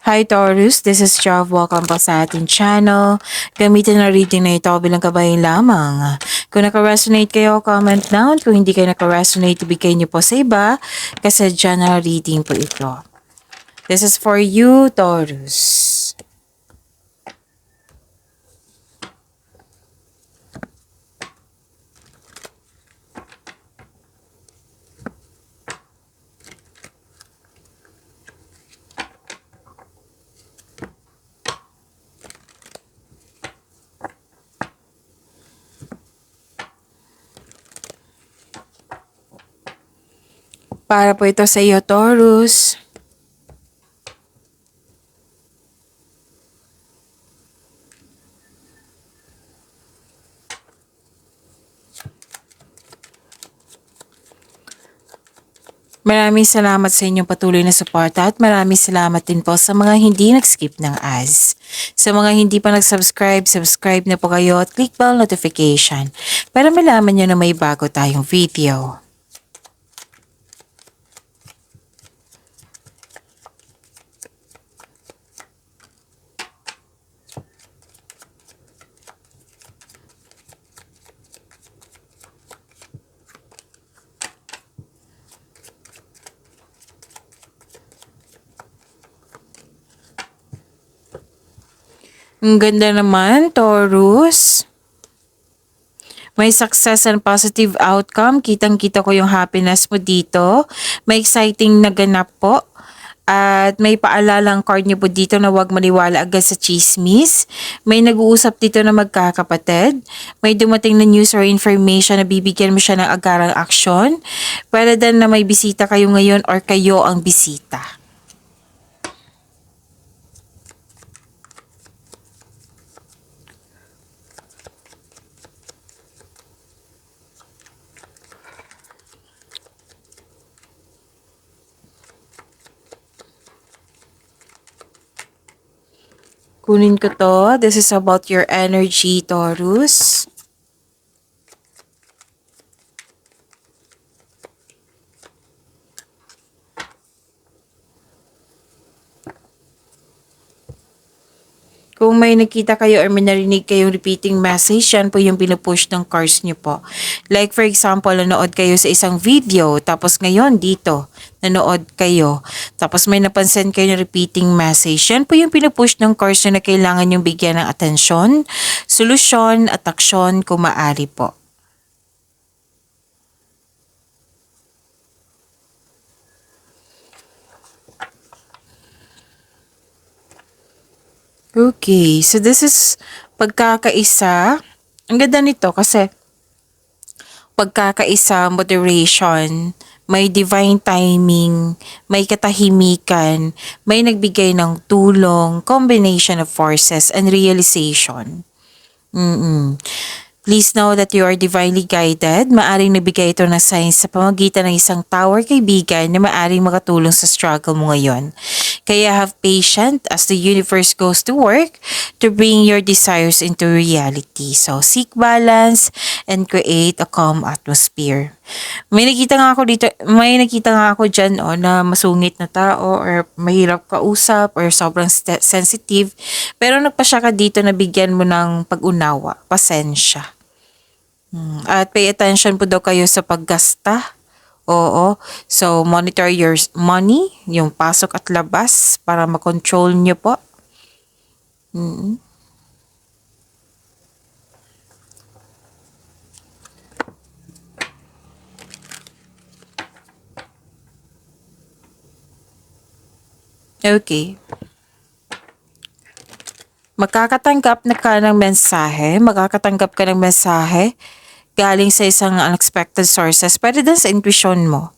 Hi Taurus, this is Jav. Welcome po sa ating channel. Gamitin na reading na ito bilang kabayan lamang. Kung naka-resonate kayo, comment down. Kung hindi kayo naka-resonate, ibigay niyo po sa iba kasi general reading po ito. This is for you, Taurus. Para po ito sa iyo, Taurus. Maraming salamat sa inyong patuloy na suporta at maraming salamat din po sa mga hindi nag-skip ng ads. Sa mga hindi pa nag-subscribe, subscribe na po kayo at click bell notification para malaman nyo na may bago tayong video. Ang ganda naman, Taurus. May success and positive outcome. Kitang-kita ko yung happiness mo dito. May exciting na ganap po. At may paalalang card niyo po dito na huwag maniwala agad sa chismis. May nag-uusap dito na magkakapatid. May dumating na news or information na bibigyan mo siya ng agarang aksyon. Pwede din na may bisita kayo ngayon or kayo ang bisita. Kunin ko to. This is about your energy, Taurus. Kung may nakita kayo or may narinig kayong repeating message, yan po yung pinupush ng cards nyo po. Like for example, nanood kayo sa isang video, tapos ngayon dito, nanood kayo. Tapos may napansin kayo ng repeating message. Yan po yung pinupush ng cards nyo na kailangan yung bigyan ng atensyon, solusyon at aksyon kung maaari po. Okay, so this is pagkakaisa. Ang ganda nito kasi pagkakaisa, moderation, may divine timing, may katahimikan, may nagbigay ng tulong, combination of forces and realization. Please know that you are divinely guided. Maaring nabigay ito ng signs sa pamagitan ng isang tower kaibigan na maaring makatulong sa struggle mo ngayon. Kaya have patience as the universe goes to work to bring your desires into reality. So seek balance and create a calm atmosphere. May nakita nga ako dyan na masungit na tao or mahirap kausap or sobrang sensitive. Pero nagpa siya ka dito na bigyan mo ng pag-unawa, pasensya. At pay attention po daw kayo sa paggasta. Oo. So, monitor your money, yung pasok at labas para makontrol nyo po. Okay. Makakatanggap ka ng mensahe galing sa isang unexpected sources. Pwede din sa intuition mo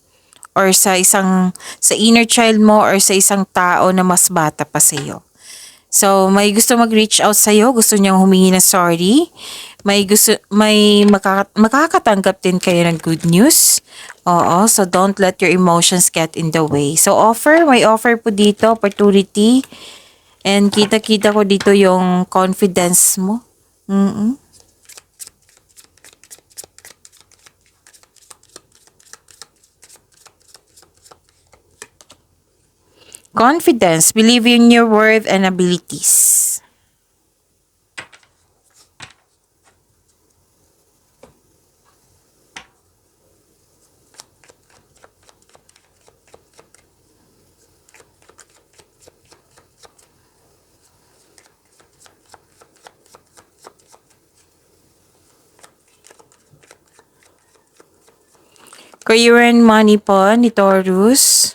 or sa inner child mo or sa isang tao na mas bata pa sa iyo. So, may gusto mag-reach out sa iyo, gusto niyang humingi ng sorry. Makakatanggap din kayo ng good news. Oo, so don't let your emotions get in the way. So, may offer po dito, opportunity. And kita-kita ko dito yung confidence mo. Confidence, believe in your worth and abilities. Career and money po ni Taurus.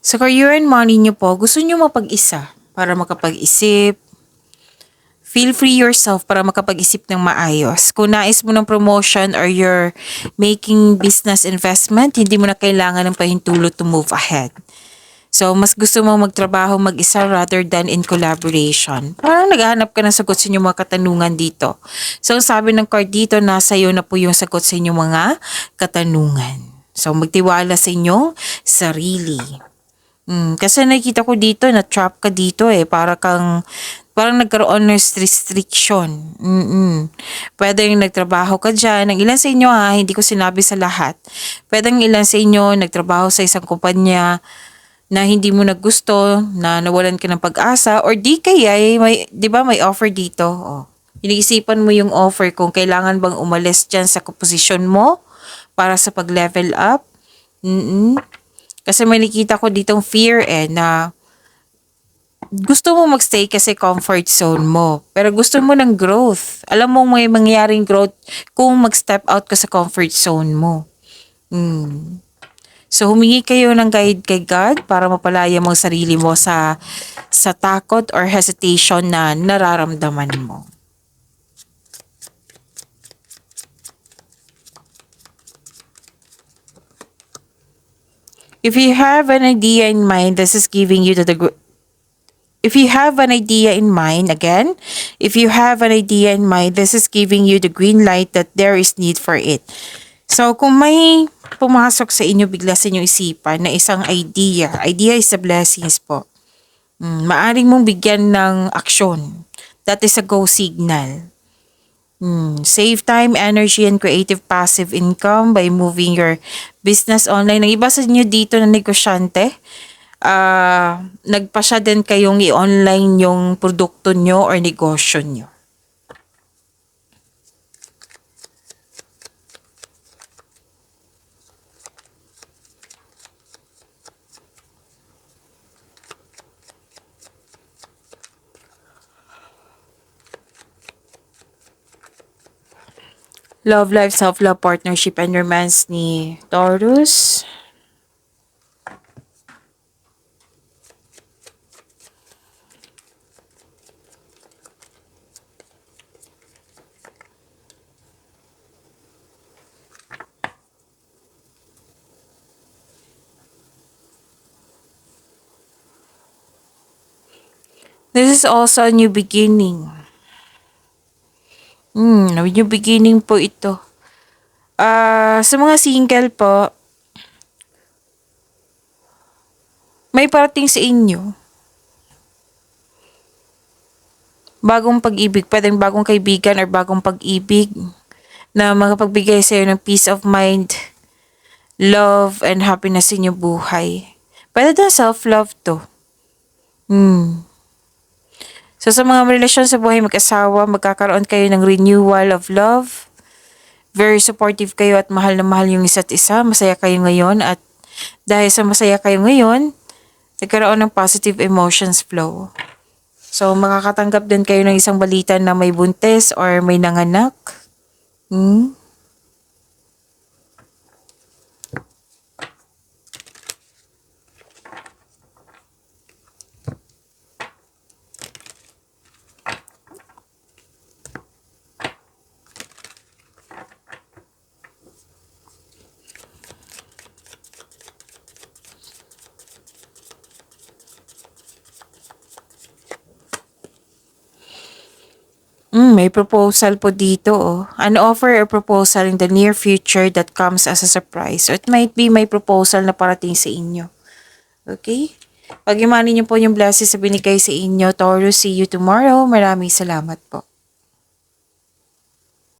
Sa career and money nyo po, gusto nyo mapag-isa para makapag-isip. Feel free yourself para makapag-isip ng maayos. Kung nais mo ng promotion or you're making business investment, hindi mo na kailangan ng pahintulot to move ahead. So, mas gusto mo magtrabaho mag-isa rather than in collaboration. Parang naghahanap ka ng sagot sa inyong mga katanungan dito. So, ang sabi ng card dito, nasa iyo na po yung sagot sa inyong mga katanungan. So, magtiwala sa inyong sarili. Kasi nakikita ko dito, na-trap ka dito parang nagkaroon ng restriction. Pwedeng nagtrabaho ka dyan. Ang ilan sa inyo hindi ko sinabi sa lahat. Pwedeng ilan sa inyo nagtrabaho sa isang kumpanya na hindi mo nagusto, na nawalan ka ng pag-asa, or di kaya, di ba may offer dito? Oh. Iniisipan mo yung offer kung kailangan bang umalis dyan sa posisyon mo para sa pag-level up. Kasi may nakita ko ditong fear na gusto mo magstay kasi comfort zone mo. Pero gusto mo ng growth. Alam mo may mangyaring growth kung mag-step out ka sa comfort zone mo. So humingi kayo ng guide kay God para mapalaya mo ang sarili mo sa takot or hesitation na nararamdaman mo. If you have an idea in mind, this is giving you if you have an idea in mind, this is giving you the green light that there is need for it. So, kung may pumasok sa inyo bigla sa inyong isipan na isang idea is a blessings po. Maaring mong bigyan ng aksyon. That is a go signal. Save time, energy, and creative passive income by moving your business online. Ang iba sa inyo dito na negosyante, nagpasya din kayong i-online yung produkto nyo or negosyo nyo. Love life, self-love, partnership, and romance ni Taurus. This is also a new beginning. New beginning po ito. Sa mga single po, may parating sa inyo. Bagong pag-ibig, pwedeng bagong kaibigan or bagong pag-ibig na makapagbigay sa iyo ng peace of mind, love, and happiness sa inyong buhay. Pwede din self-love to. So sa mga relasyon sa buhay mag-asawa, magkakaroon kayo ng renewal of love. Very supportive kayo at mahal na mahal yung isa't isa. Masaya kayo ngayon at dahil sa masaya kayo ngayon, nagkaroon ng positive emotions flow. So makakatanggap din kayo ng isang balita na may buntis or may nanganak. May proposal po dito oh. An offer or proposal in the near future that comes as a surprise. So it might be may proposal na parating sa inyo. Okay? Pag-imanin niyo po yung blessings na binigay sa inyo. Taurus, see you tomorrow. Maraming salamat po.